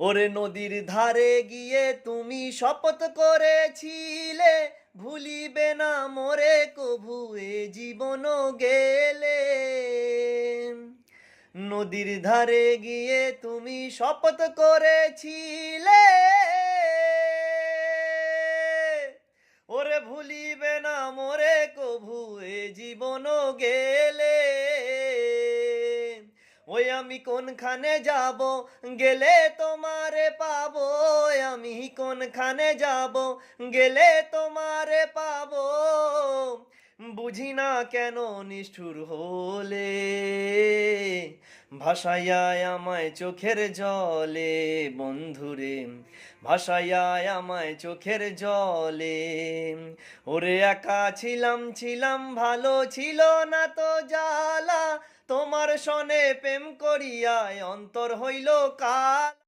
ওরে নদীর ধারে গিয়ে তুমি শপথ করেছিলে ভুলিবে না মোরে কভু এ জীবন গেলে। নদীর ধারে গিয়ে তুমি শপথ করেছিলে ওরে ভুলিবে না মোরে কভু এ জীবন গেলে। ওই আমি কোনখানে যাব গেলে তোমারে পাবো, আমি কোনখানে যাব গেলে তোমারে পাবো, বুঝি না কেন নিষ্ঠুর হলে ভাসাইয়ায় আমায় চোখের জলে বন্ধুরে, ভাসাইয়ায় আমায় চোখের জলে। ওরে একা ছিলাম ছিলাম ভালো ছিল না তো জ্বালা, তোমার সনে প্রেম করিয়ায় অন্তর হইল কাল।